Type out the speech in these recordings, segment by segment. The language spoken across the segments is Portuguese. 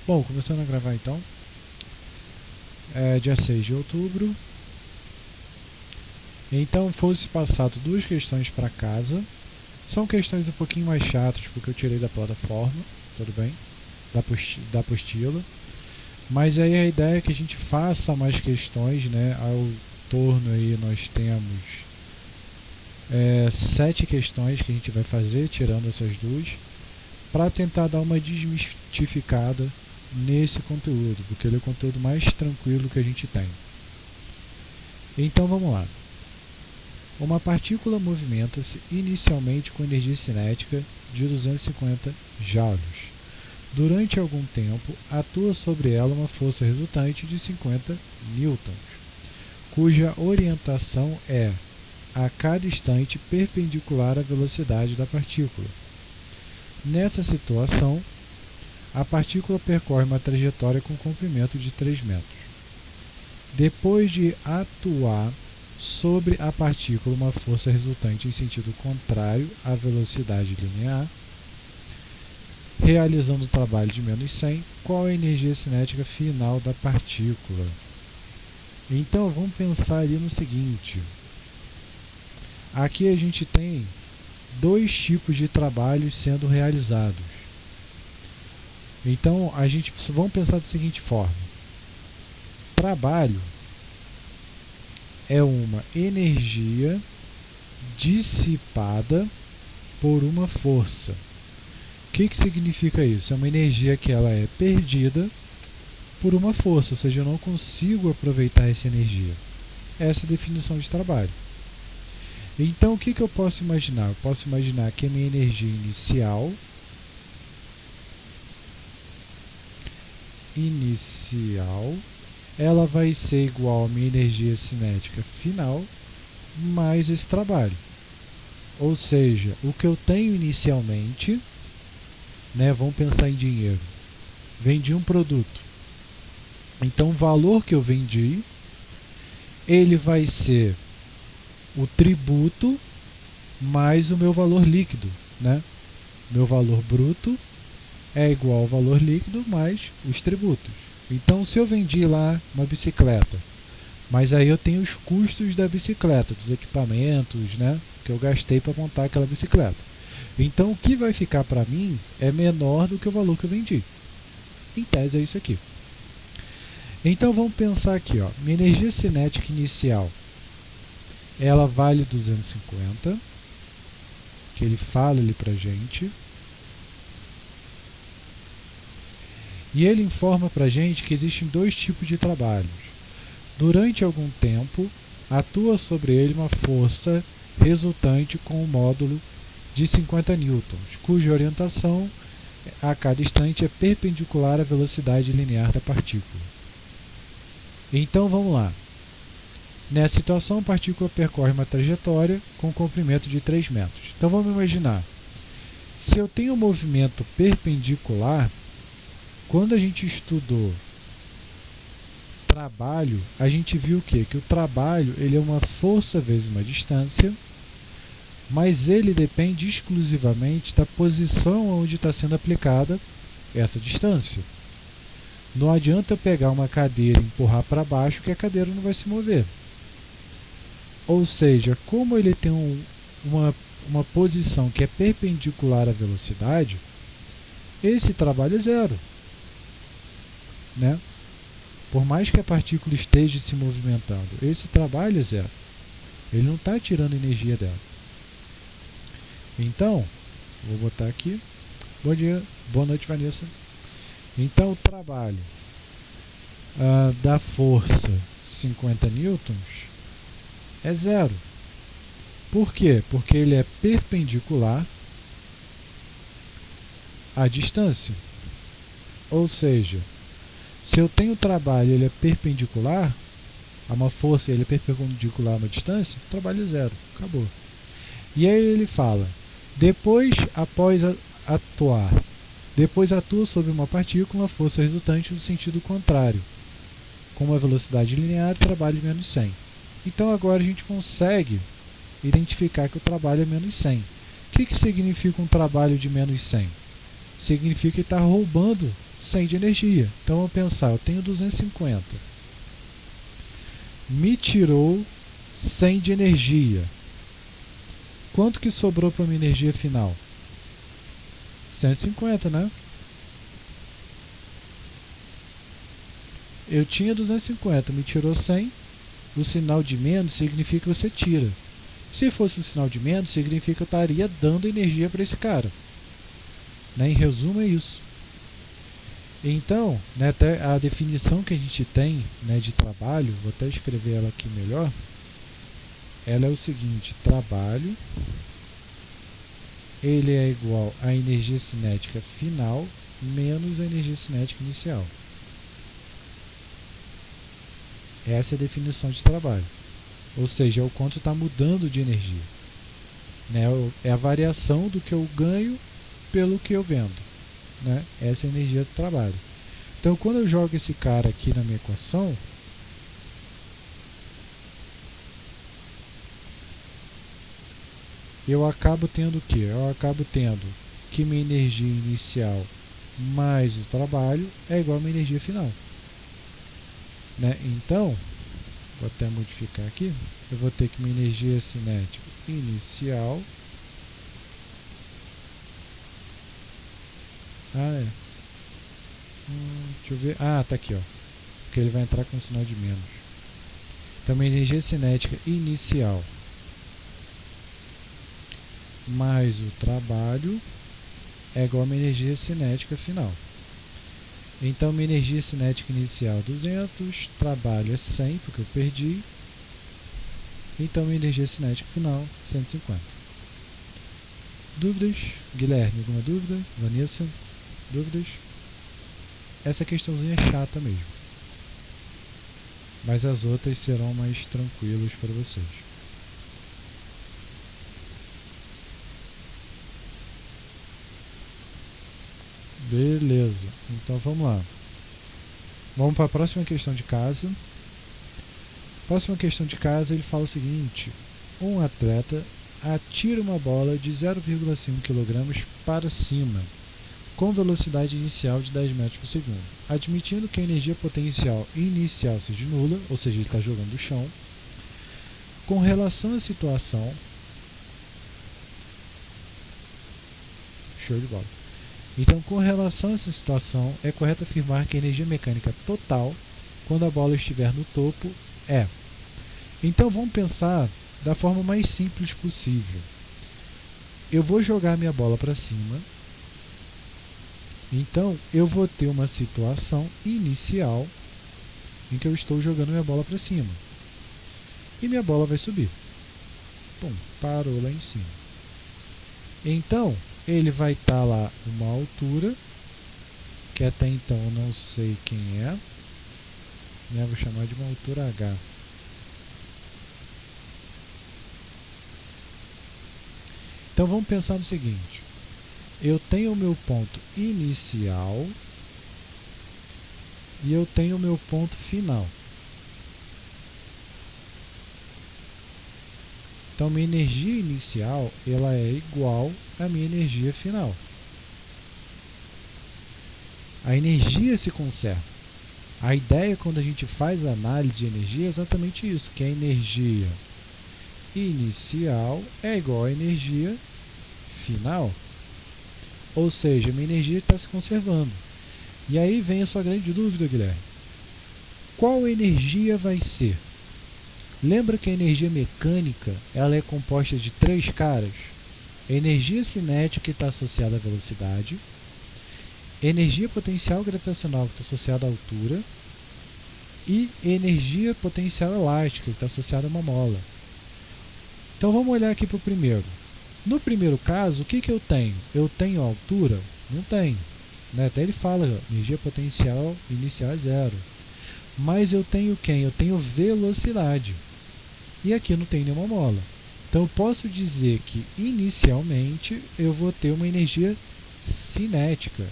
Bom, começando a gravar então. É dia 6 de outubro. Então fosse passado duas questões para casa. São questões um pouquinho mais chatas porque eu tirei da plataforma, tudo bem? Da apostila. Mas aí a ideia é que a gente faça mais questões, né? Ao torno aí nós temos 7 questões que a gente vai fazer, tirando essas duas, para tentar dar uma desmistificada nesse conteúdo, porque ele é o conteúdo mais tranquilo que a gente tem. Então vamos lá. Uma partícula movimenta-se inicialmente com energia cinética de 250 joules. Durante algum tempo, atua sobre ela uma força resultante de 50 newtons, cuja orientação é, a cada instante, perpendicular à velocidade da partícula. Nessa situação, a partícula percorre uma trajetória com comprimento de 3 metros. Depois de atuar sobre a partícula uma força resultante em sentido contrário à velocidade linear, realizando o trabalho de menos 100, qual a energia cinética final da partícula? Então vamos pensar ali no seguinte. Aqui a gente tem dois tipos de trabalhos sendo realizados. Então vamos pensar da seguinte forma. Trabalho é uma energia dissipada por uma força. O que significa isso? É uma energia que ela é perdida por uma força, ou seja, eu não consigo aproveitar essa energia. Essa é a definição de trabalho. Então, o que eu posso imaginar? Eu posso imaginar que a minha energia inicial ela vai ser igual à minha energia cinética final mais esse trabalho. Ou seja, o que eu tenho inicialmente, né, vamos pensar em dinheiro. Vendi um produto. Então, o valor que eu vendi, ele vai ser o tributo mais o meu valor líquido, né? Meu valor bruto é igual ao valor líquido mais os tributos. Então, se eu vendi lá uma bicicleta, mas aí eu tenho os custos da bicicleta, dos equipamentos, né, que eu gastei para montar aquela bicicleta. Então, o que vai ficar para mim é menor do que o valor que eu vendi. Em tese, é isso aqui. Então, vamos pensar aqui, ó. Minha energia cinética inicial, ela vale 250, que ele fala ali para gente. E ele informa para a gente que existem dois tipos de trabalhos. Durante algum tempo, atua sobre ele uma força resultante com um módulo de 50 newtons, cuja orientação a cada instante é perpendicular à velocidade linear da partícula. Então vamos lá. Nessa situação, a partícula percorre uma trajetória com comprimento de 3 metros. Então vamos imaginar. Se eu tenho um movimento perpendicular, quando a gente estudou trabalho, a gente viu o quê? Que o trabalho ele é uma força vezes uma distância, mas ele depende exclusivamente da posição onde está sendo aplicada essa distância. Não adianta eu pegar uma cadeira e empurrar para baixo que a cadeira não vai se mover. Ou seja, como ele tem uma posição que é perpendicular à velocidade, esse trabalho é zero. Né? Por mais que a partícula esteja se movimentando, esse trabalho é zero. Ele não está tirando energia dela. Então, vou botar aqui. Bom dia, boa noite, Vanessa. Então, o trabalho da força 50 newtons é zero. Por quê? Porque ele é perpendicular à distância. Ou seja, se eu tenho trabalho ele é perpendicular a uma força, ele é perpendicular a uma distância, o trabalho é zero. Acabou. E aí ele fala, depois atua sobre uma partícula uma força resultante no sentido contrário, com uma velocidade linear, trabalho de menos 100. Então agora a gente consegue identificar que o trabalho é menos 100. O que significa um trabalho de menos 100? Significa que está roubando 100 de energia. Então vamos pensar, eu tenho 250. Me tirou 100 de energia. Quanto que sobrou para a minha energia final? 150, né? Eu tinha 250, me tirou 100. O sinal de menos significa que você tira. Se fosse o sinal de menos, significa que eu estaria dando energia para esse cara. Né? Em resumo, é isso. Então, né, até a definição que a gente tem, né, de trabalho, vou até escrever ela aqui melhor, ela é o seguinte: trabalho ele é igual à energia cinética final menos a energia cinética inicial. Essa é a definição de trabalho. Ou seja, é o quanto está mudando de energia. Né? É a variação do que eu ganho pelo que eu vendo. Né? Essa é a energia do trabalho. Então, quando eu jogo esse cara aqui na minha equação, eu acabo tendo o quê? Eu acabo tendo que minha energia inicial mais o trabalho é igual a minha energia final. Né? Então, vou até modificar aqui, eu vou ter que minha energia cinética inicial deixa eu ver, tá aqui, ó, porque ele vai entrar com um sinal de menos. Então minha energia cinética inicial mais o trabalho é igual a minha energia cinética final. Então minha energia cinética inicial 200, trabalho é 100 porque eu perdi. Então minha energia cinética final 150. Dúvidas? Guilherme, alguma dúvida? Vanessa? Dúvidas? Essa questãozinha é chata mesmo. Mas as outras serão mais tranquilas para vocês. Beleza, então vamos lá. Vamos para a próxima questão de casa. Próxima questão de casa, ele fala o seguinte: um atleta atira uma bola de 0,5 kg para cima, com velocidade inicial de 10 metros por segundo. Admitindo que a energia potencial inicial seja nula, ou seja, ele está jogando do chão, com relação à situação... Show de bola. Então, com relação a essa situação, é correto afirmar que a energia mecânica total, quando a bola estiver no topo, é... Então, vamos pensar da forma mais simples possível. Eu vou jogar minha bola para cima. Então, eu vou ter uma situação inicial em que eu estou jogando minha bola para cima. E minha bola vai subir. Pum, parou lá em cima. Então, ele vai estar lá uma altura, que até então eu não sei quem é. Né? Vou chamar de uma altura H. Então vamos pensar no seguinte: eu tenho o meu ponto inicial e eu tenho o meu ponto final. Então minha energia inicial ela é igual à minha energia final. A energia se conserva. A ideia quando a gente faz a análise de energia é exatamente isso, que a energia inicial é igual à energia final. Ou seja, a minha energia está se conservando. E aí vem a sua grande dúvida, Guilherme. Qual energia vai ser? Lembra que a energia mecânica ela é composta de 3 caras? Energia cinética, que está associada à velocidade, energia potencial gravitacional, que está associada à altura, e energia potencial elástica, que está associada a uma mola. Então vamos olhar aqui para o primeiro. No primeiro caso, o que eu tenho? Eu tenho altura? Não tenho. Né? Até ele fala, energia potencial inicial é 0. Mas eu tenho quem? Eu tenho velocidade. E aqui não tem nenhuma mola. Então eu posso dizer que inicialmente eu vou ter uma energia cinética.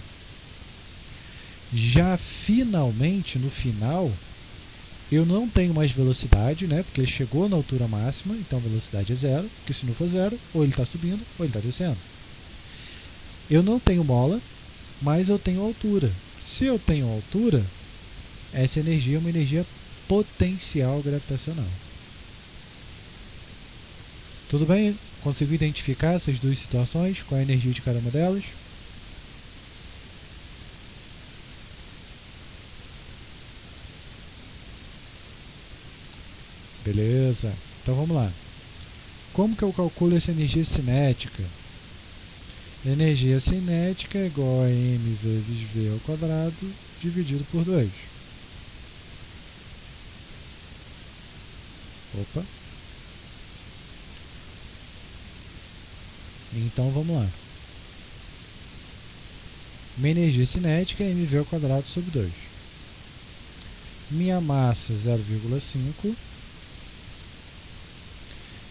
Já finalmente, no final, eu não tenho mais velocidade, né? Porque ele chegou na altura máxima, então a velocidade é 0, porque se não for 0, ou ele está subindo ou ele está descendo. Eu não tenho mola, mas eu tenho altura, Se eu tenho altura, essa energia é uma energia potencial gravitacional. Tudo bem? Conseguiu identificar essas duas situações? Qual é a energia de cada uma delas? Beleza. Então vamos lá. Como que eu calculo essa energia cinética? Energia cinética é igual a m vezes v ao quadrado dividido por 2. Opa. Então vamos lá. Minha energia cinética é mv ao quadrado sobre 2. Minha massa 0,5.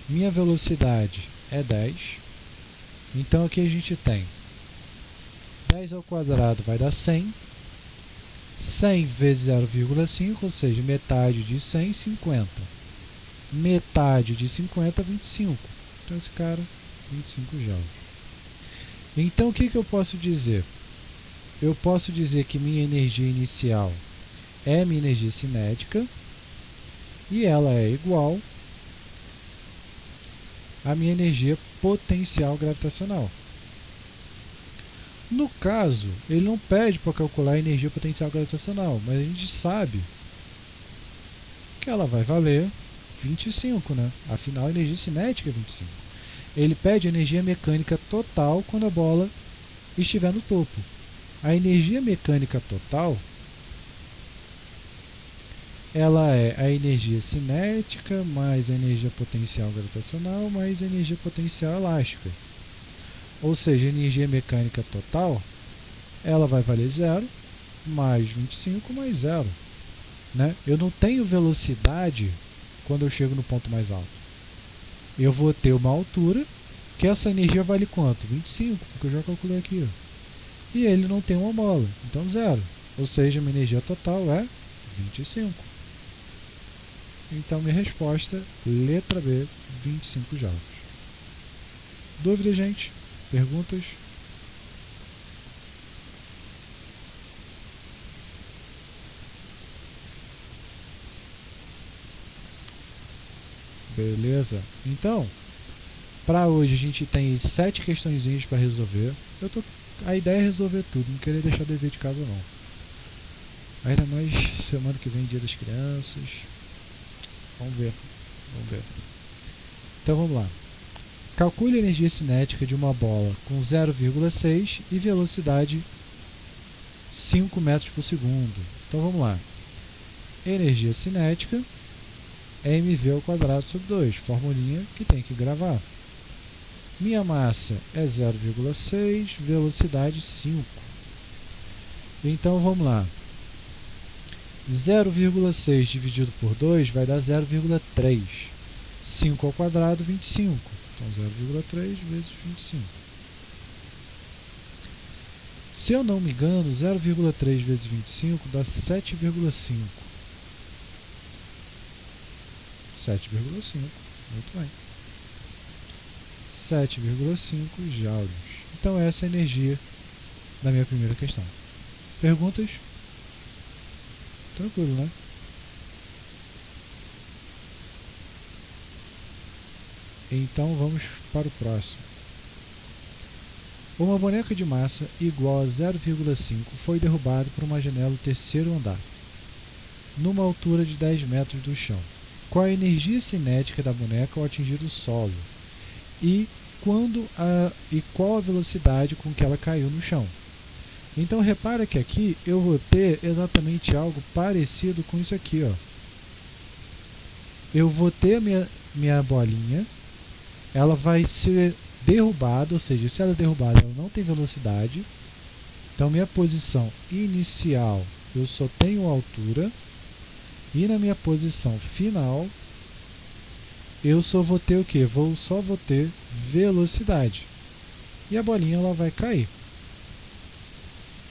Minha velocidade é 10. Então aqui a gente tem 10 ao quadrado vai dar 100. 100 vezes 0,5, ou seja, metade de 100, 50. Metade de 50, 25. Então esse cara, 25 joules. Então o que eu posso dizer? Eu posso dizer que minha energia inicial é minha energia cinética e ela é igual à minha energia potencial gravitacional. No caso, ele não pede para calcular a energia potencial gravitacional, mas a gente sabe que ela vai valer 25, né? Afinal, a energia cinética é 25. Ele pede energia mecânica total quando a bola estiver no topo. A energia mecânica total, ela é a energia cinética mais a energia potencial gravitacional mais a energia potencial elástica. Ou seja, a energia mecânica total, ela vai valer 0 mais 25 mais 0. Né? Eu não tenho velocidade quando eu chego no ponto mais alto. Eu vou ter uma altura, que essa energia vale quanto? 25, porque eu já calculei aqui. Ó. E ele não tem uma mola, então 0. Ou seja, minha energia total é 25. Então minha resposta, letra B, 25 joules. Dúvida, gente? Perguntas? Beleza? Então, para hoje a gente tem 7 questõezinhas para resolver. A ideia é resolver tudo, não querer deixar dever de casa não. Ainda mais semana que vem, dia das crianças. Vamos ver. Então vamos lá. Calcule a energia cinética de uma bola com 0,6 e velocidade 5 metros por segundo. Então vamos lá. Energia cinética é mv ao quadrado sobre 2, formulinha que tem que gravar. Minha massa é 0,6, velocidade 5. Então vamos lá. 0,6 dividido por 2 vai dar 0,3. 5 ao quadrado, 25. Então 0,3 vezes 25. Se eu não me engano, 0,3 vezes 25 dá 7,5. 7,5. Muito bem. 7,5 joules. Então essa é a energia da minha primeira questão. Perguntas? Tranquilo, né? Então vamos para o próximo. Uma boneca de massa igual a 0,5 foi derrubada por uma janela do terceiro andar, numa altura de 10 metros do chão. Qual a energia cinética da boneca ao atingir o solo? E qual a velocidade com que ela caiu no chão? Então repara que aqui eu vou ter exatamente algo parecido com isso aqui. Ó. Eu vou ter a minha bolinha, ela vai ser derrubada, ou seja, se ela é derrubada ela não tem velocidade. Então minha posição inicial eu só tenho altura, e na minha posição final eu só vou ter o que? Só vou ter velocidade. E a bolinha ela vai cair.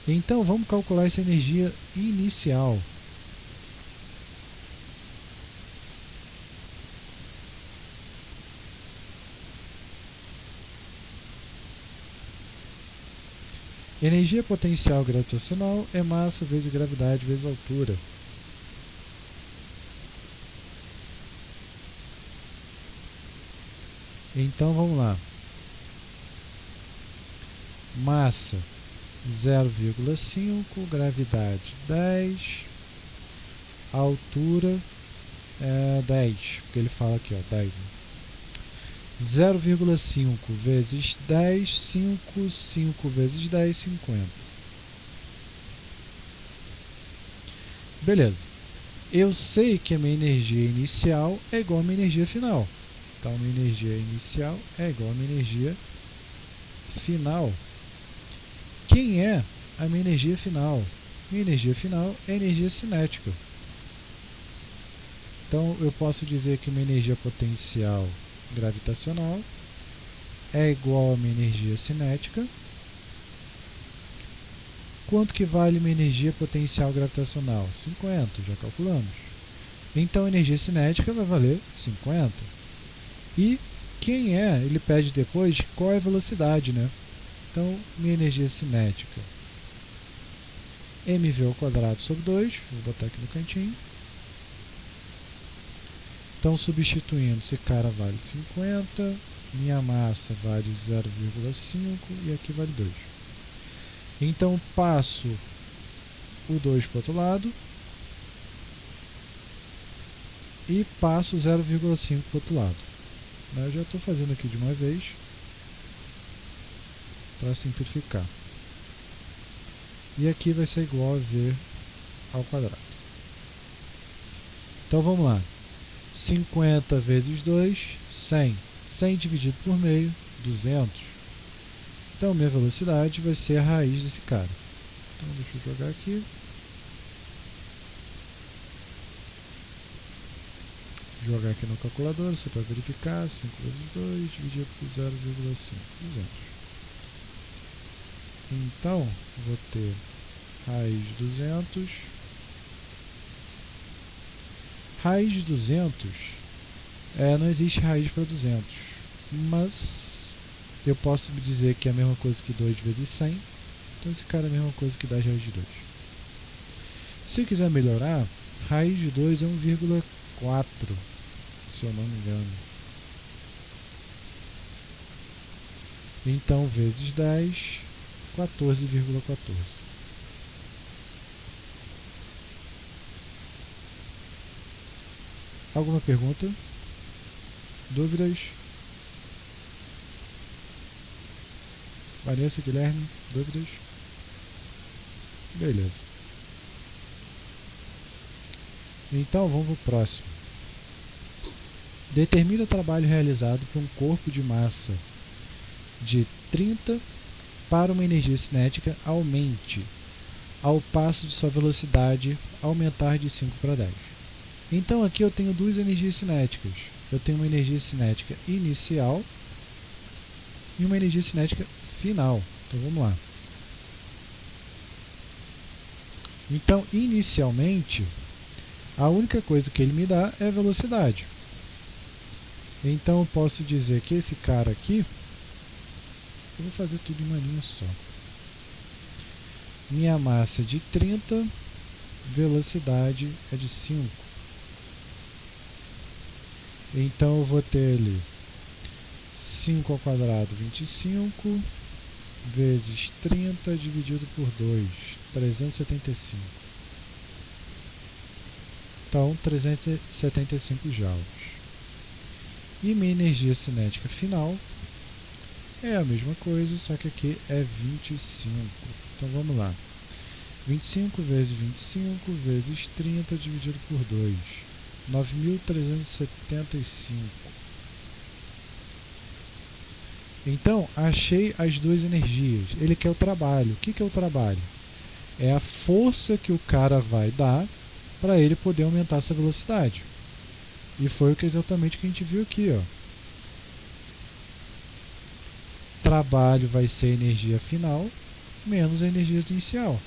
Então vamos calcular essa energia inicial. Energia potencial gravitacional é massa vezes gravidade vezes altura. Então vamos lá. Massa 0,5, gravidade 10, altura 10, porque ele fala aqui, ó, 10. 0,5 vezes 10, 5, 5 vezes 10, 50. Beleza. Eu sei que a minha energia inicial é igual a minha energia final. Então, minha energia inicial é igual a minha energia final. Quem é a minha energia final? Minha energia final é a energia cinética. Então, eu posso dizer que minha energia potencial gravitacional é igual a minha energia cinética. Quanto que vale minha energia potencial gravitacional? 50, já calculamos. Então, a energia cinética vai valer 50. E quem é? Ele pede depois qual é a velocidade, né? Então, minha energia cinética, mv ao quadrado sobre 2, vou botar aqui no cantinho. Então, substituindo, esse cara vale 50, minha massa vale 0,5 e aqui vale 2. Então, passo o 2 para o outro lado e passo 0,5 para o outro lado. Eu já estou fazendo aqui de uma vez para simplificar. E aqui vai ser igual a v ao quadrado. Então vamos lá. 50 vezes 2, 100. 100 dividido por meio, 200. Então minha velocidade vai ser a raiz desse cara. Então deixa eu jogar aqui. Jogar aqui no calculador, só para verificar. 5 vezes 2 dividido por 0,5. 200. Então, vou ter raiz de 200. Raiz de 200, não existe raiz para 200, mas eu posso dizer que é a mesma coisa que 2 vezes 100. Então esse cara é a mesma coisa que 10 raiz de 2. Se eu quiser melhorar, raiz de 2 é 1,4, se eu não me engano. Então, vezes 10, 14,14. Alguma pergunta? Dúvidas? Vanessa, Guilherme, dúvidas? Beleza. Então, vamos para o próximo. Determina o trabalho realizado por um corpo de massa de 30 para uma energia cinética aumente, ao passo de sua velocidade aumentar de 5 para 10. Então aqui eu tenho duas energias cinéticas. Eu tenho uma energia cinética inicial e uma energia cinética final. Então vamos lá. Então, inicialmente, a única coisa que ele me dá é a velocidade. Então eu posso dizer que esse cara aqui, eu vou fazer tudo em uma linha só. Minha massa é de 30, velocidade é de 5. Então eu vou ter ali 5 ao quadrado, 25, vezes 30 dividido por 2, 375. Então, 375 joules. E minha energia cinética final é a mesma coisa, só que aqui é 25. Então vamos lá. 25 vezes 25 vezes 30 dividido por 2. 9.375. Então, achei as duas energias. Ele quer o trabalho. O que é o trabalho? É a força que o cara vai dar para ele poder aumentar essa velocidade. E foi exatamente o que a gente viu aqui, ó. Trabalho vai ser a energia final menos a energia inicial.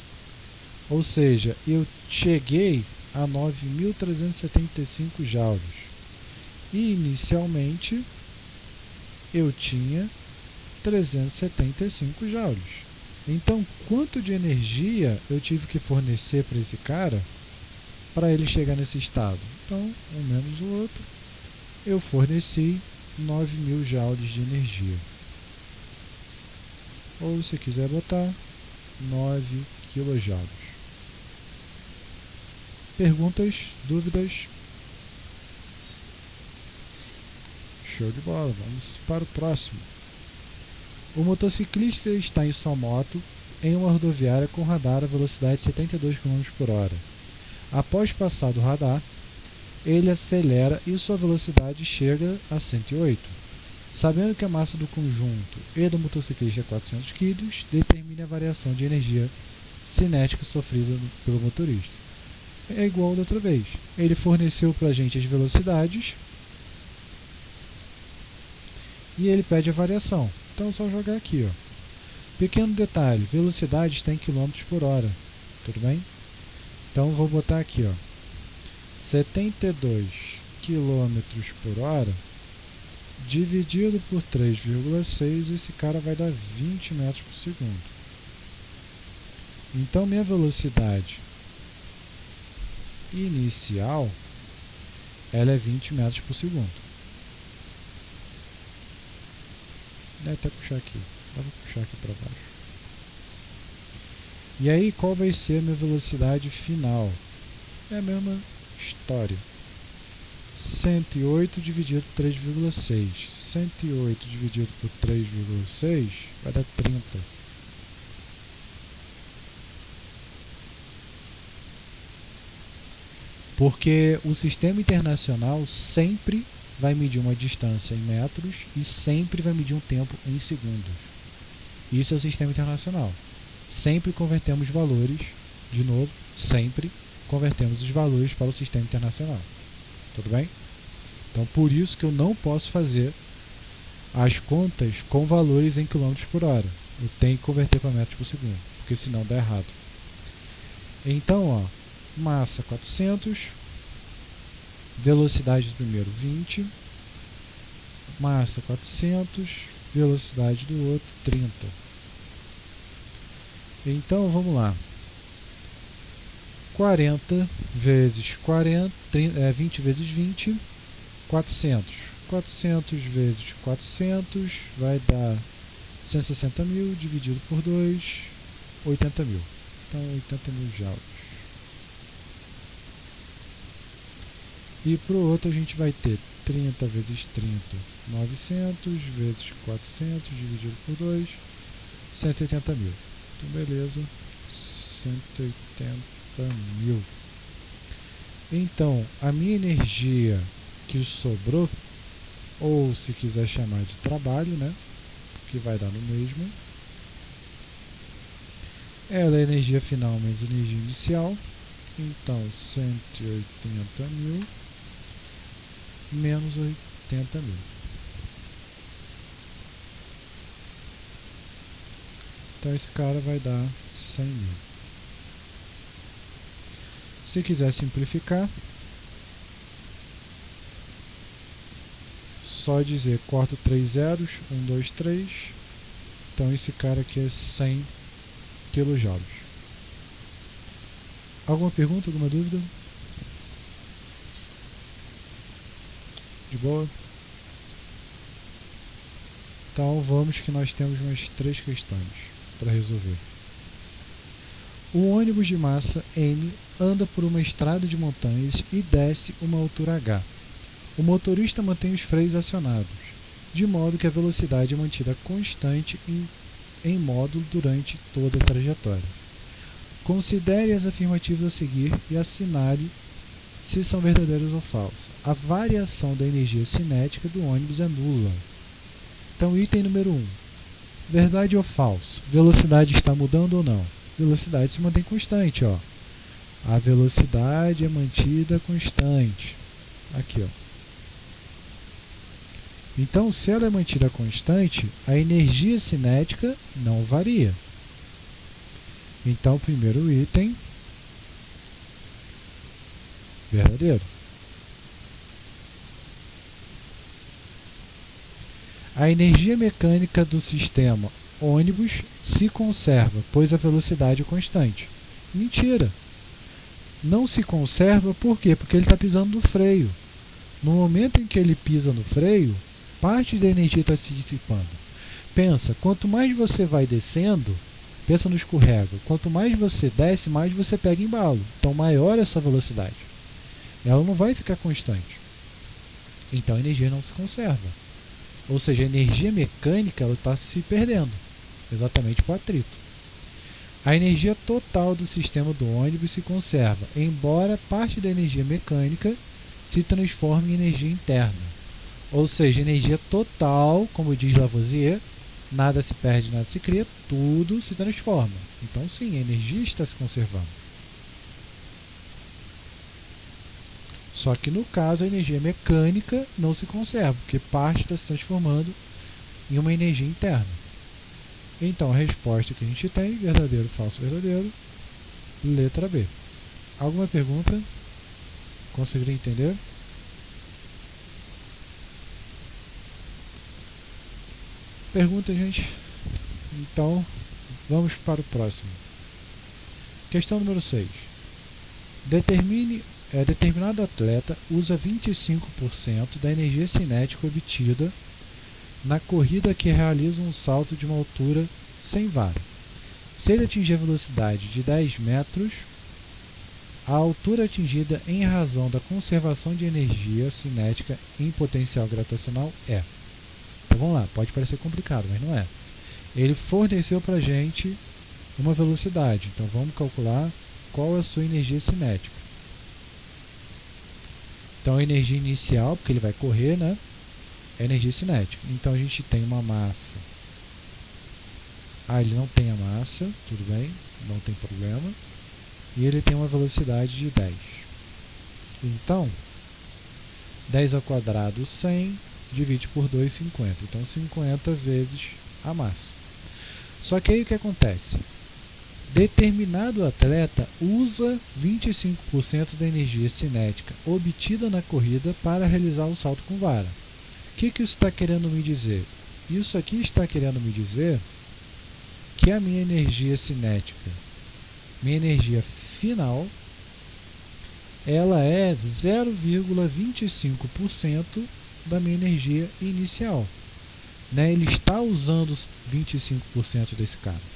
Ou seja, eu cheguei a 9.375 joules. E inicialmente eu tinha 375 joules. Então, quanto de energia eu tive que fornecer para esse cara para ele chegar nesse estado? Então, um menos o outro, eu forneci 9.000 joules de energia. Ou, se quiser botar, 9 kJ. Perguntas? Dúvidas? Show de bola, vamos para o próximo. O motociclista está em sua moto em uma rodoviária com radar a velocidade de 72 km por hora. Após passar do radar, ele acelera e sua velocidade chega a 108. Sabendo que a massa do conjunto e do motociclista é 400 kg, determine a variação de energia cinética sofrida pelo motorista. É igual da outra vez. Ele forneceu para a gente as velocidades e ele pede a variação. Então é só jogar aqui, ó. Pequeno detalhe, velocidade está em km por hora, tudo bem? Então vou botar aqui, ó, 72 km por hora dividido por 3,6, esse cara vai dar 20 metros por segundo. Então minha velocidade inicial ela é 20 metros por segundo. Deve até puxar aqui. Dá pra puxar aqui para baixo. E aí, qual vai ser a minha velocidade final? É a mesma história. 108 dividido por 3,6. 108 dividido por 3,6 vai dar 30. Porque o sistema internacional sempre vai medir uma distância em metros e sempre vai medir um tempo em segundos. Isso é o sistema internacional. Sempre convertemos valores, de novo, sempre convertemos os valores para o sistema internacional. Tudo bem? Então, por isso que eu não posso fazer as contas com valores em km por hora. Eu tenho que converter para metros por segundo, porque senão dá errado. Então, ó, massa 400, velocidade do primeiro 20, massa 400, velocidade do outro 30. Então vamos lá. 40 vezes 40, 20 vezes 20, 400. 400 vezes 400 vai dar 160.000 dividido por 2, 80.000. Então 80.000 joules. E para o outro a gente vai ter 30 vezes 30, 900 vezes 400 dividido por 2, 180.000. Então beleza, 180.000. Então a minha energia que sobrou, ou se quiser chamar de trabalho, né, que vai dar no mesmo, ela é a energia final menos a energia inicial. Então 180.000 menos 80.000. Então esse cara vai dar 100.000. Se quiser simplificar, só dizer, corto 3 zeros, 1, 2, 3. Então esse cara aqui é 100 kJ. Alguma pergunta, alguma dúvida? De boa? Então vamos que nós temos mais 3 questões para resolver. Um ônibus de massa M anda por uma estrada de montanhas e desce uma altura H. O motorista mantém os freios acionados, de modo que a velocidade é mantida constante em módulo durante toda a trajetória. Considere as afirmativas a seguir e assinale se são verdadeiras ou falsas. A variação da energia cinética do ônibus é nula. Então, item número 1. Verdade ou falso? Velocidade está mudando ou não? Velocidade se mantém constante, ó. A velocidade é mantida constante. Aqui, ó. Então, se ela é mantida constante, a energia cinética não varia. Então, primeiro item, verdadeiro. A energia mecânica do sistema ônibus se conserva, pois a velocidade é constante. Mentira! Não se conserva por quê? Porque ele está pisando no freio. No momento em que ele pisa no freio, parte da energia está se dissipando. Pensa, quanto mais você vai descendo, pensa no escorrega, quanto mais você desce, mais você pega embalo. Então maior é a sua velocidade. Ela não vai ficar constante. Então a energia não se conserva. Ou seja, a energia mecânica está se perdendo, exatamente para o atrito. A energia total do sistema do ônibus se conserva, embora parte da energia mecânica se transforme em energia interna. Ou seja, energia total, como diz Lavoisier, nada se perde, nada se cria, tudo se transforma. Então sim, a energia está se conservando. Só que no caso a energia mecânica não se conserva, porque parte está se transformando em uma energia interna. Então a resposta que a gente tem, verdadeiro, falso, verdadeiro, letra B. Alguma pergunta? Conseguiram entender? Pergunta, gente? Então, vamos para o próximo. Questão número 6. Determinado atleta usa 25% da energia cinética obtida na corrida que realiza um salto de uma altura sem vara. Se ele atingir a velocidade de 10 metros, a altura atingida em razão da conservação de energia cinética em potencial gravitacional é. Então vamos lá, pode parecer complicado, mas não é. Ele forneceu para a gente uma velocidade, então vamos calcular qual é a sua energia cinética. Então a energia inicial, porque ele vai correr, né? É energia cinética. Então a gente tem uma massa. Ele não tem a massa, tudo bem, não tem problema. E ele tem uma velocidade de 10. Então, 10 ao quadrado, 100, divide por 2, 50. Então 50 vezes a massa. Só que aí o que acontece? Determinado atleta usa 25% da energia cinética obtida na corrida para realizar o salto com vara. O que isso está querendo me dizer? Isso aqui está querendo me dizer que a minha energia cinética, minha energia final, ela é 0,25% da minha energia inicial. Né? Ele está usando 25% desse cara.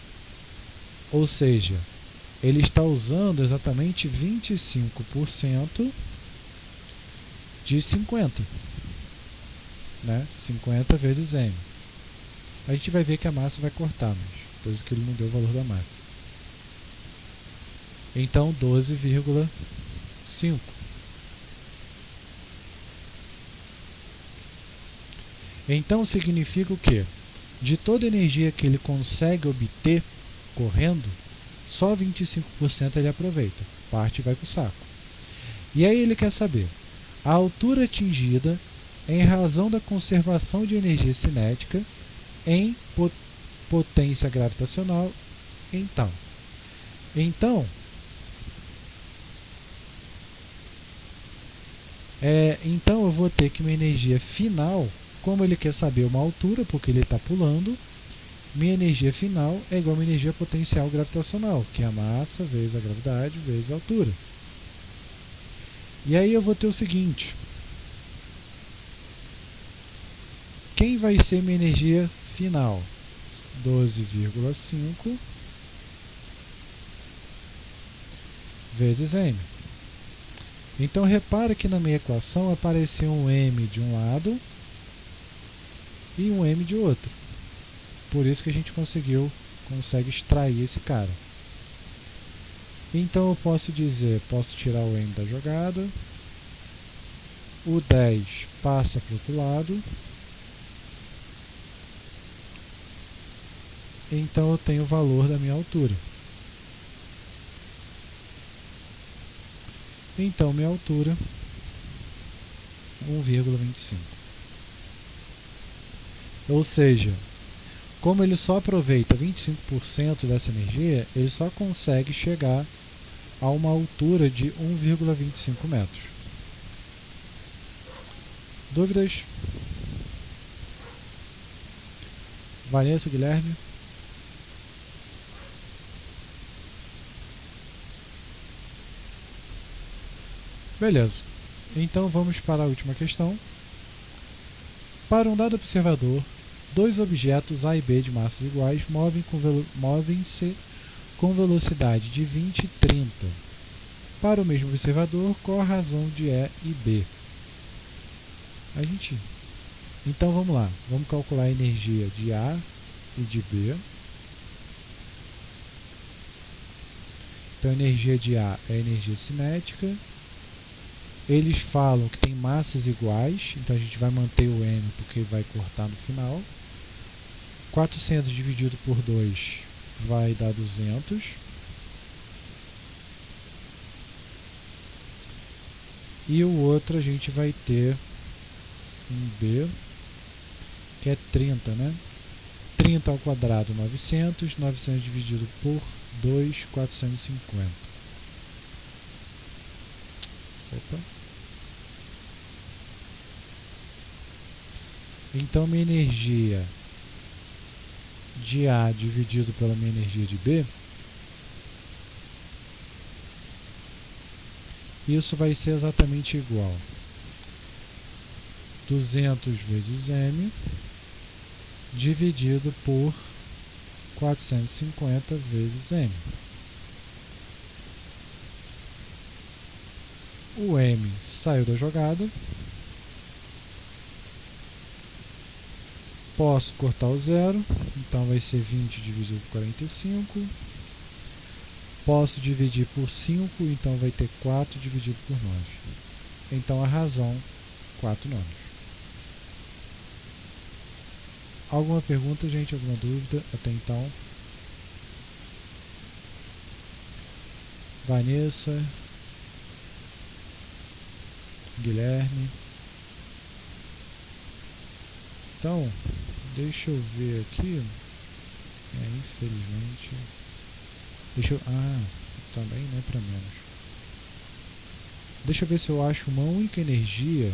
Ou seja, ele está usando exatamente 25% de 50. Né? 50 vezes M. A gente vai ver que a massa vai cortar, mas por isso que ele não deu o valor da massa. Então 12,5. Então significa o quê? De toda a energia que ele consegue obter correndo, só 25% ele aproveita. Parte vai para o saco. E aí ele quer saber a altura atingida em razão da conservação de energia cinética em potência gravitacional. Então eu vou ter que minha energia final, como ele quer saber uma altura, porque ele está pulando, minha energia final é igual a minha energia potencial gravitacional, que é a massa vezes a gravidade vezes a altura. E aí eu vou ter o seguinte: quem vai ser minha energia final? 12,5 vezes M. Então repara que na minha equação apareceu um M de um lado e um M de outro. Por isso que a gente consegue extrair esse cara. Então eu posso tirar o M da jogada, o 10 passa para o outro lado, então eu tenho o valor da minha altura. Então minha altura 1,25. Ou seja, como ele só aproveita 25% dessa energia, ele só consegue chegar a uma altura de 1,25 metros. Dúvidas? Vanessa, Guilherme? Beleza. Então vamos para a última questão. Para um dado observador, dois objetos A e B de massas iguais movem-se com velocidade de 20 e 30. Para o mesmo observador, qual a razão de E e B? Então vamos lá, vamos calcular a energia de A e de B. Então a energia de A é a energia cinética. Eles falam que tem massas iguais, então a gente vai manter o M porque vai cortar no final. 400 dividido por 2 vai dar 200. E o outro a gente vai ter um B, que é 30, né? 30 ao quadrado, 900. 900 dividido por 2, 450. Opa. Então, minha energia de A dividido pela minha energia de B, isso vai ser exatamente igual 200 vezes M dividido por 450 vezes M. O M saiu da jogada. Posso cortar o zero, então vai ser 20 dividido por 45. Posso dividir por 5, então vai ter 4 dividido por 9. Então a razão, 4 nonos. Alguma pergunta, gente? Alguma dúvida até então? Vanessa, Guilherme. Então, deixa eu ver aqui. Infelizmente. Também não é para menos. Deixa eu ver se eu acho uma única energia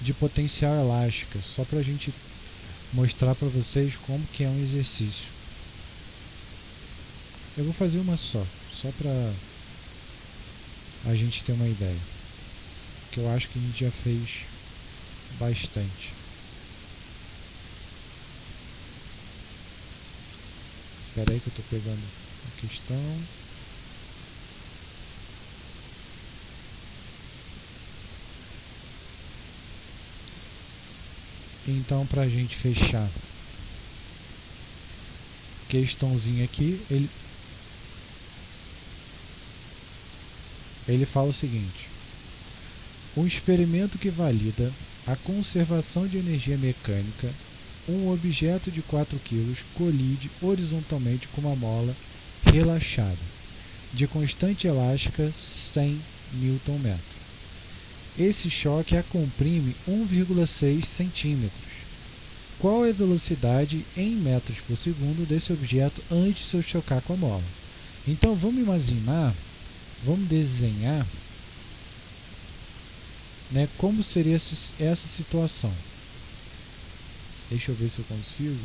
de potencial elástica, só para a gente mostrar para vocês como que é um exercício. Eu vou fazer uma só para a gente ter uma ideia, que eu acho que a gente já fez bastante. Espera aí que eu estou pegando a questão. Então, para a gente fechar questãozinha aqui, ele fala o seguinte: um experimento que valida a conservação de energia mecânica, um objeto de 4 kg colide horizontalmente com uma mola relaxada, de constante elástica 100 Nm. Esse choque a comprime 1,6 cm. Qual é a velocidade em metros por segundo desse objeto antes de se chocar com a mola? Então vamos imaginar, vamos desenhar, né, como seria essa situação. Deixa eu ver se eu consigo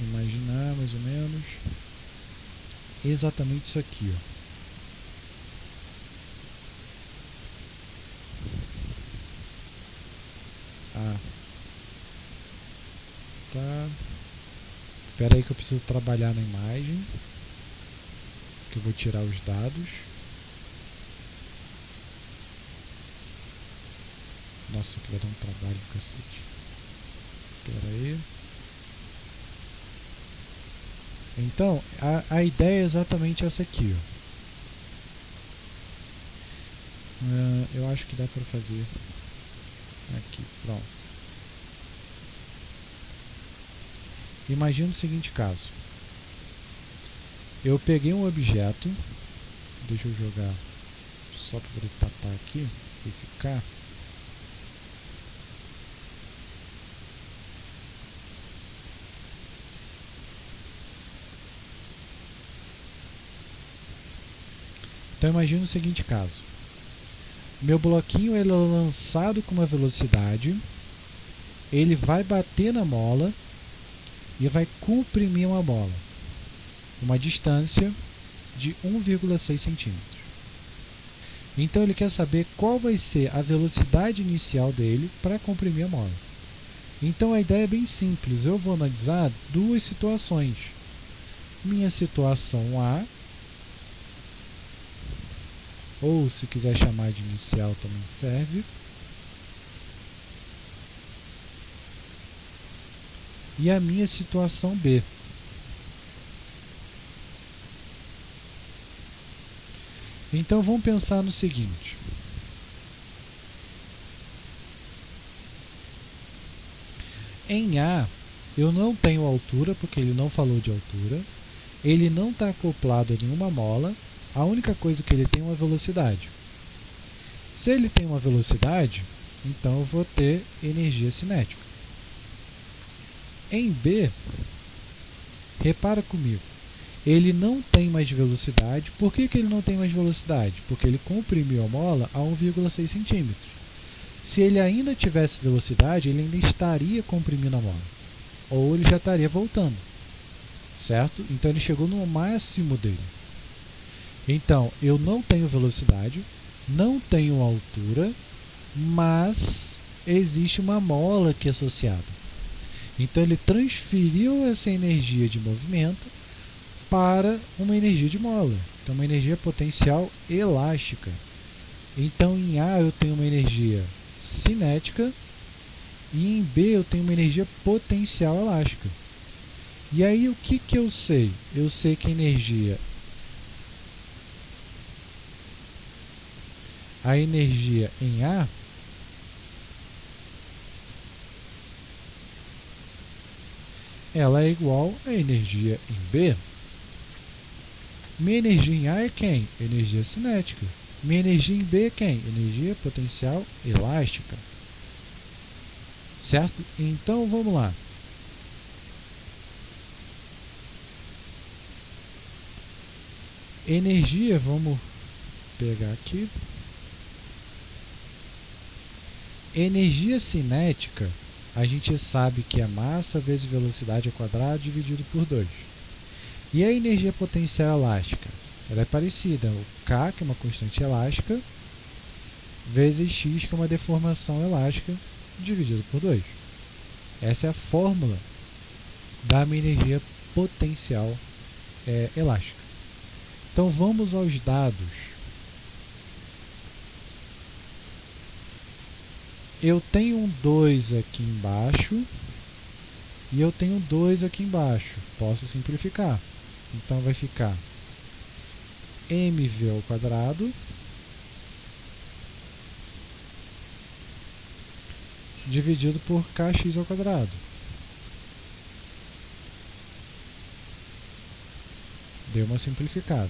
imaginar mais ou menos exatamente isso aqui, ó. Tá. Espera aí que eu preciso trabalhar na imagem, que eu vou tirar os dados. Nossa, que vai dar um trabalho do cacete. Espera aí. Então, a ideia é exatamente essa aqui, ó. Eu acho que dá para fazer aqui, pronto. Imagina o seguinte caso. Eu peguei um objeto, deixa eu jogar só para poder tapar aqui esse K. Então imagina o seguinte caso. Meu bloquinho ele é lançado com uma velocidade, ele vai bater na mola e vai comprimir uma bola, uma distância de 1,6 centímetros. Então ele quer saber qual vai ser a velocidade inicial dele para comprimir a mola. Então a ideia é bem simples, eu vou analisar duas situações. Minha situação A, ou se quiser chamar de inicial também serve, e a minha situação B. Então vamos pensar no seguinte. Em A, eu não tenho altura, porque ele não falou de altura. Ele não está acoplado a nenhuma mola. A única coisa que ele tem é uma velocidade. Se ele tem uma velocidade, então eu vou ter energia cinética. Em B, repara comigo, ele não tem mais velocidade. Por que ele não tem mais velocidade? Porque ele comprimiu a mola a 1,6 centímetros. Se ele ainda tivesse velocidade, ele ainda estaria comprimindo a mola. Ou ele já estaria voltando. Certo? Então ele chegou no máximo dele. Então, eu não tenho velocidade, não tenho altura, mas existe uma mola aqui associada. Então ele transferiu essa energia de movimento para uma energia de mola. Então uma energia potencial elástica. Então em A eu tenho uma energia cinética e em B eu tenho uma energia potencial elástica. E aí o que eu sei? Eu sei que a energia em A ela é igual à energia em B. Minha energia em A é quem? Energia cinética. Minha energia em B é quem? Energia potencial elástica. Certo? Então vamos lá. Energia, vamos pegar aqui. Energia cinética, a gente sabe que é massa vezes velocidade ao quadrado dividido por 2. E a energia potencial elástica? Ela é parecida. O K, que é uma constante elástica, vezes X, que é uma deformação elástica, dividido por 2. Essa é a fórmula da minha energia potencial elástica. Então vamos aos dados. Eu tenho um 2 aqui embaixo e eu tenho 2 aqui embaixo. Posso simplificar. Então vai ficar mv ao quadrado dividido por kx ao quadrado. Deu uma simplificada.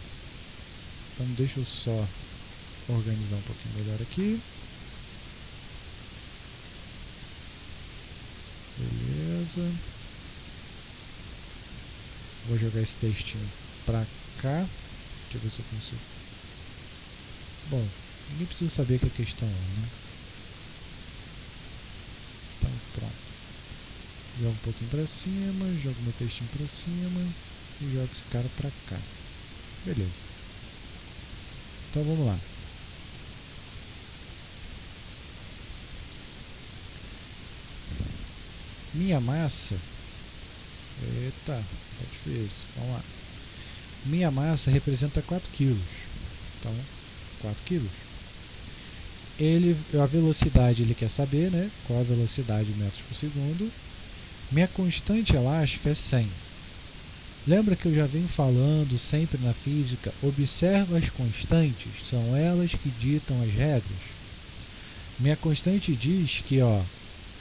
Então deixa eu só organizar um pouquinho melhor aqui. Beleza. Vou jogar esse textinho pra cá. Deixa eu ver se eu consigo. Bom, ninguém precisa saber que é questão 1, né? Então pronto. Jogo um pouquinho pra cima, jogo meu textinho pra cima e jogo esse cara pra cá. Beleza. Então vamos lá. Minha massa, eita, tá difícil, vamos lá. Minha massa representa 4 kg, então 4 kg. A velocidade ele quer saber, né? Qual a velocidade em metros por segundo. Minha constante elástica é 100. Lembra que eu já venho falando sempre na física, observa as constantes, são elas que ditam as regras. Minha constante diz que,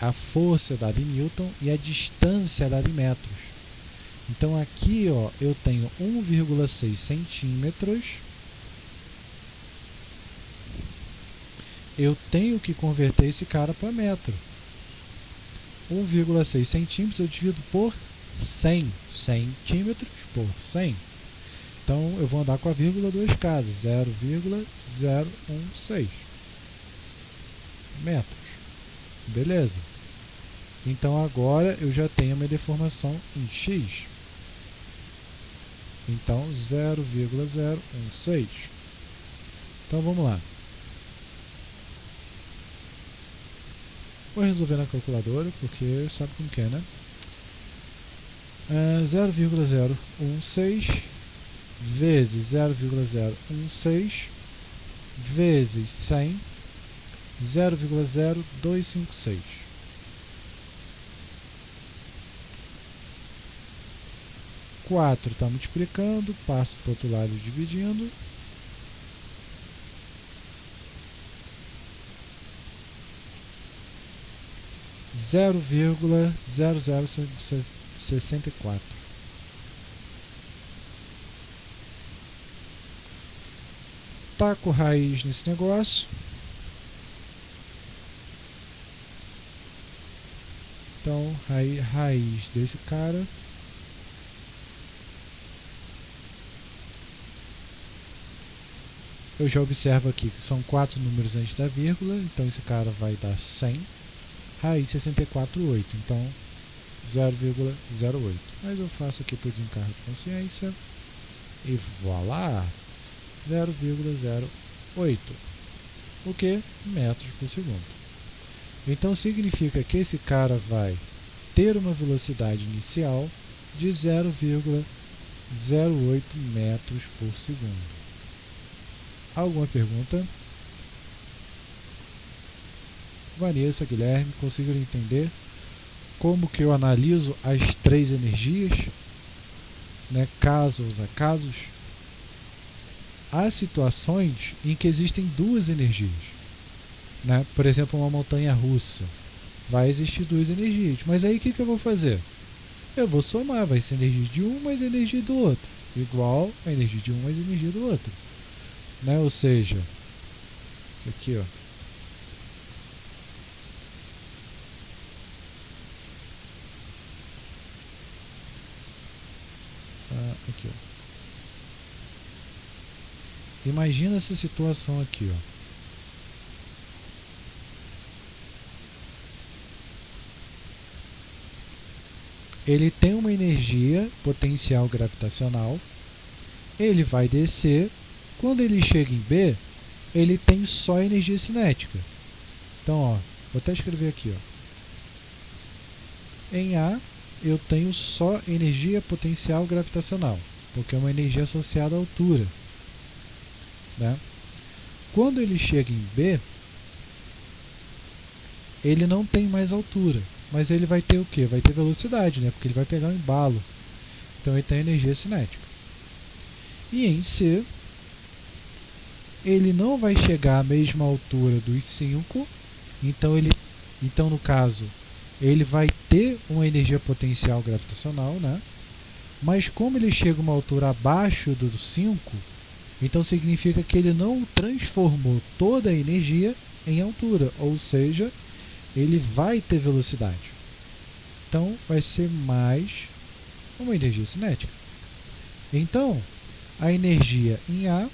a força é dada em Newton e a distância é dada em metros. Então aqui eu tenho 1,6 centímetros. Eu tenho que converter esse cara para metro. 1,6 centímetros eu divido por 100 centímetros por 100. Então eu vou andar com a vírgula duas casas, 0,016 metros. Beleza. Então agora eu já tenho a minha deformação em x. Então 0,016. Então vamos lá. Vou resolver na calculadora, porque sabe como que é, né? 0,016 vezes 0,016 vezes 100, 0,0256. 4 está multiplicando, passo para o outro lado dividindo. Zero vírgula 0064. Taco raiz nesse negócio. Então, raiz desse cara. Eu já observo aqui que são 4 números antes da vírgula, então esse cara vai dar 100. Raiz de 64,8, então 0,08. Mas eu faço aqui por desencargo de consciência e voilá, 0,08. O que? Metros por segundo. Então significa que esse cara vai ter uma velocidade inicial de 0,08 metros por segundo. Alguma pergunta? Vanessa, Guilherme, conseguiram entender como que eu analiso as 3 energias, né, casos a casos? Há situações em que existem 2 energias, né? Por exemplo, uma montanha russa, vai existir 2 energias, mas aí o que eu vou fazer? Eu vou somar, vai ser energia de um mais energia do outro, igual a energia de um mais energia do outro, né? Ou seja, isso aqui, ó, aqui, ó. Imagina essa situação aqui, ó. Ele tem uma energia potencial gravitacional, ele vai descer, quando ele chega em B, ele tem só energia cinética. Então, ó, vou até escrever aqui, ó. Em A, eu tenho só energia potencial gravitacional, porque é uma energia associada à altura, né? Quando ele chega em B, ele não tem mais altura, mas ele vai ter o quê? Vai ter velocidade, né? Porque ele vai pegar um embalo. Então ele tem energia cinética. E em C, ele não vai chegar à mesma altura dos 5, então no caso, ele vai ter uma energia potencial gravitacional, né? Mas como ele chega a uma altura abaixo do 5, então significa que ele não transformou toda a energia em altura, ou seja, ele vai ter velocidade. Então vai ser mais uma energia cinética. Então, a energia em A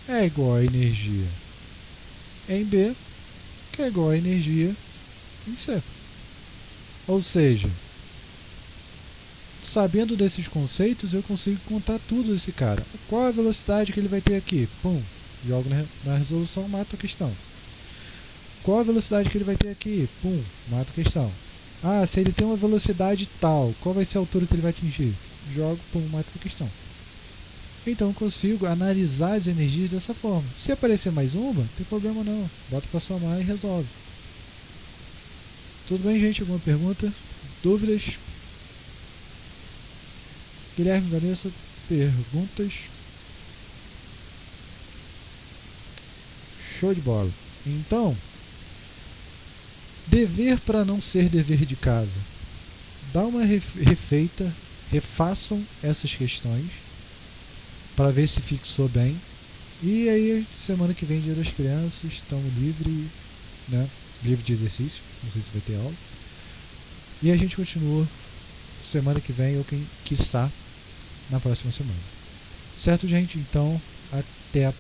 é igual a energia em B, que é igual a energia em C. Ou seja, sabendo desses conceitos, eu consigo contar tudo desse cara. Qual a velocidade que ele vai ter aqui? Pum, jogo na resolução, mato a questão. Qual a velocidade que ele vai ter aqui? Pum, mato a questão. Ah, se ele tem uma velocidade tal, qual vai ser a altura que ele vai atingir? Jogo, pum, mato a questão. Então eu consigo analisar as energias dessa forma. Se aparecer mais uma, não tem problema não. Bota para somar e resolve. Tudo bem, gente? Alguma pergunta? Dúvidas? Guilherme, Vanessa, perguntas? Show de bola. Então, dever para não ser dever de casa. Dá uma refeita, refaçam essas questões para ver se fixou bem. E aí, semana que vem, Dia das Crianças, estamos livre, né? Livre de exercício, não sei se vai ter aula. E a gente continua semana que vem, ou quem quiçá na próxima semana. Certo, gente? Então, até a